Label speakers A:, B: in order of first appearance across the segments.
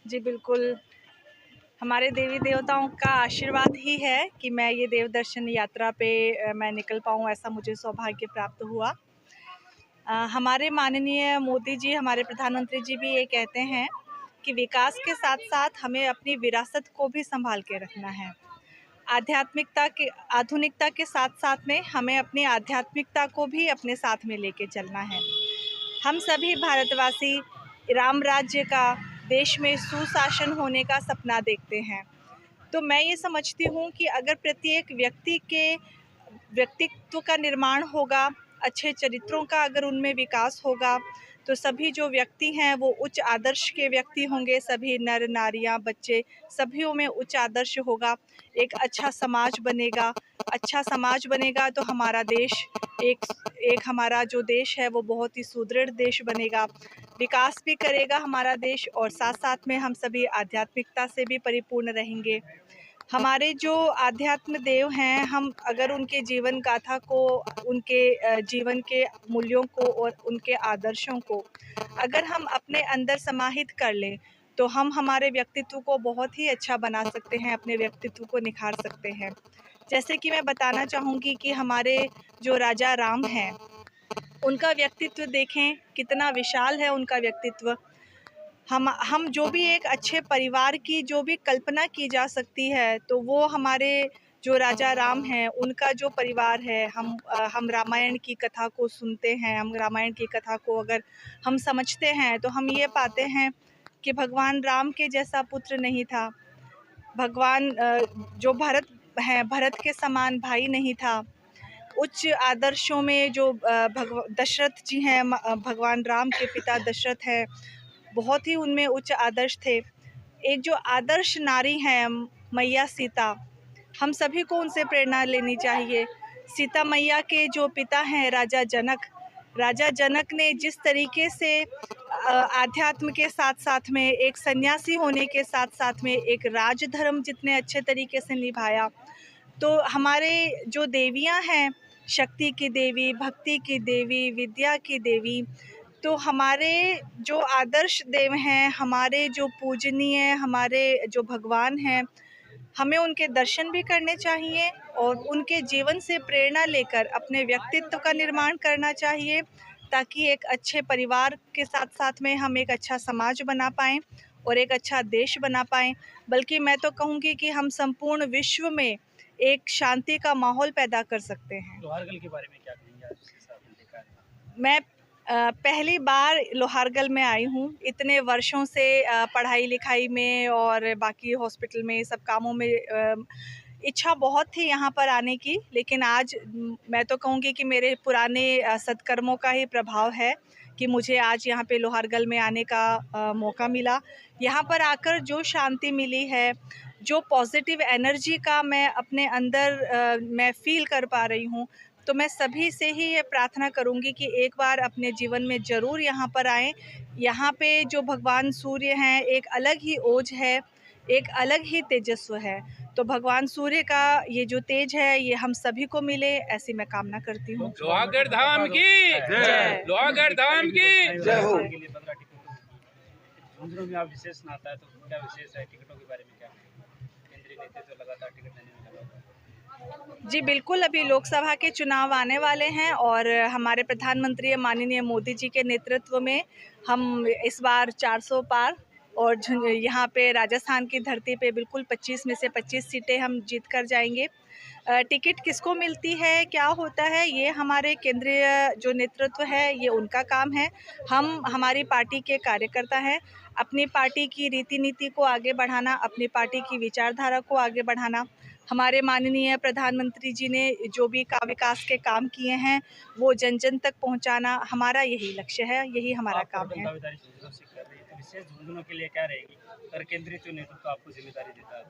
A: जी बिल्कुल, हमारे देवी देवताओं का आशीर्वाद ही है कि मैं ये देव दर्शन यात्रा पे मैं निकल पाऊँ, ऐसा मुझे सौभाग्य प्राप्त हुआ। हमारे माननीय मोदी जी, हमारे प्रधानमंत्री जी भी ये कहते हैं कि विकास के साथ-साथ हमें अपनी विरासत को भी सँभाल के रखना है। आधुनिकता के साथ-साथ में हमें अपनी आध्यात्मिकता को भी अपने साथ में लेके चलना है। हम सभी भारतवासी राम राज्य का, देश में सुशासन होने का सपना देखते हैं। तो मैं ये समझती हूँ कि अगर प्रत्येक व्यक्ति के व्यक्तित्व का निर्माण होगा, अच्छे चरित्रों का अगर उनमें विकास होगा, तो सभी जो व्यक्ति हैं वो उच्च आदर्श के व्यक्ति होंगे। सभी नर नारियां, बच्चे, सभियों में उच्च आदर्श होगा। एक अच्छा समाज बनेगा। अच्छा समाज बनेगा तो हमारा देश एक एक हमारा जो देश है वो बहुत ही सुदृढ़ देश बनेगा। विकास भी करेगा हमारा देश और साथ साथ में हम सभी आध्यात्मिकता से भी परिपूर्ण रहेंगे। हमारे जो आध्यात्म देव हैं, हम अगर उनके जीवन गाथा को, उनके जीवन के मूल्यों को और उनके आदर्शों को अगर हम अपने अंदर समाहित कर लें, तो हम हमारे व्यक्तित्व को बहुत ही अच्छा बना सकते हैं, अपने व्यक्तित्व को निखार सकते हैं। जैसे कि मैं बताना चाहूँगी कि हमारे जो राजा राम हैं, उनका व्यक्तित्व देखें, कितना विशाल है उनका व्यक्तित्व। हम जो भी एक अच्छे परिवार की जो भी कल्पना की जा सकती है, तो वो हमारे जो राजा राम हैं, उनका जो परिवार है, हम रामायण की कथा को सुनते हैं, हम रामायण की कथा को अगर हम समझते हैं, तो हम ये पाते हैं कि भगवान राम के जैसा पुत्र नहीं था। भगवान जो भरत हैं, भरत के समान भाई नहीं था। उच्च आदर्शों में जो दशरथ जी हैं, भगवान राम के पिता दशरथ हैं, बहुत ही उनमें उच्च आदर्श थे। एक जो आदर्श नारी हैं मैया सीता, हम सभी को उनसे प्रेरणा लेनी चाहिए। सीता मैया के जो पिता हैं राजा जनक ने जिस तरीके से आध्यात्म के साथ साथ में एक सन्यासी होने के साथ साथ में एक राजधर्म जितने अच्छे तरीके से निभाया, तो हमारे जो देवियां हैं, शक्ति की देवी, भक्ति की देवी, विद्या की देवी, तो हमारे जो आदर्श देव हैं, हमारे जो पूजनीय, हमारे जो भगवान हैं, हमें उनके दर्शन भी करने चाहिए और उनके जीवन से प्रेरणा लेकर अपने व्यक्तित्व का निर्माण करना चाहिए, ताकि एक अच्छे परिवार के साथ साथ में हम एक अच्छा समाज बना पाएँ और एक अच्छा देश बना पाएँ। बल्कि मैं तो कहूँगी कि हम संपूर्ण विश्व में एक शांति का माहौल पैदा कर सकते हैं।
B: लोहारगल के बारे में क्या कहेंगे आज के साथ में देखा है?
A: मैं पहली बार लोहारगल में आई हूँ। इतने वर्षों से पढ़ाई लिखाई में और बाकी हॉस्पिटल में सब कामों में इच्छा बहुत थी यहाँ पर आने की, लेकिन आज मैं तो कहूँगी कि मेरे पुराने सत्कर्मों का ही प्रभाव है कि मुझे आज यहाँ पे लोहारगल में आने का मौका मिला। यहाँ पर आकर जो शांति मिली है, जो पॉजिटिव एनर्जी का मैं अपने अंदर मैं फ़ील कर पा रही हूँ, तो मैं सभी से ही ये प्रार्थना करूँगी कि एक बार अपने जीवन में ज़रूर यहाँ पर आएँ। यहाँ पे जो भगवान सूर्य हैं, एक अलग ही ओज है, एक अलग ही तेजस्व है। तो भगवान सूर्य का ये जो तेज है, ये हम सभी को मिले, ऐसी मैं कामना करती हूँ।
C: लोहागढ़ धाम की
A: जय।
C: लोहागढ़ धाम की
B: जय हो। के लिए 15 टिकटों की झुंझुनू में आप विशेष नाता है, तो क्या विशेष है? टिकटों के बारे में क्या कहेंगे? केंद्रीय नेतृत्व लगातार टिकट देने में लगा हुआ है।
A: जी बिल्कुल, अभी लोकसभा के चुनाव आने वाले हैं और हमारे प्रधानमंत्री माननीय मोदी जी के नेतृत्व में हम इस बार 400 पार और यहाँ पे राजस्थान की धरती पे बिल्कुल 25 में से 25 सीटें हम जीत कर जाएंगे। टिकट किसको मिलती है, क्या होता है, ये हमारे केंद्रीय जो नेतृत्व है, ये उनका काम है। हम हमारी पार्टी के कार्यकर्ता हैं। अपनी पार्टी की रीति नीति को आगे बढ़ाना, अपनी पार्टी की विचारधारा को आगे बढ़ाना, हमारे माननीय प्रधानमंत्री जी ने जो भी विकास के काम किए हैं, वो जन जन तक पहुंचाना, हमारा यही लक्ष्य है, यही हमारा काम है।
B: दावेदारी झुंझुनू से कर रही है, तो विशेष झुंझुनू के लिए क्या रहेगी अगर केंद्रीय जो नेतृत्व आपको जिम्मेदारी देता है?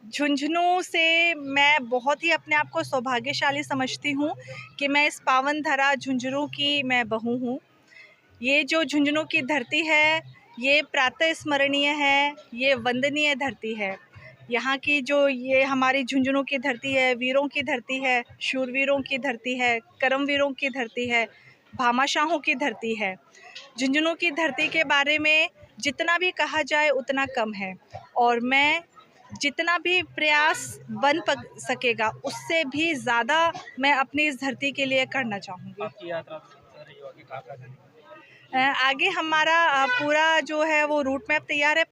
A: झुंझुनू से मैं बहुत ही अपने आप को सौभाग्यशाली समझती हूँ कि मैं इस पावन धरा झुंझुनू की मैं बहू हूँ। ये जो झुंझुनू की धरती है, ये प्रातः स्मरणीय है, ये वंदनीय धरती है। यहाँ की जो ये हमारी झुंझुनू की धरती है, वीरों की धरती है, शूरवीरों की धरती है, कर्मवीरों की धरती है, भामाशाहों की धरती है। झुंझुनू की धरती के बारे में जितना भी कहा जाए उतना कम है, और मैं जितना भी प्रयास बन सकेगा उससे भी ज़्यादा मैं अपनी इस धरती के लिए करना चाहूँगी।
B: आपकी यात्रा रही होगी, कहाँ कहाँ जाने की?
A: आगे हमारा पूरा जो है वो रूट मैप तैयार है।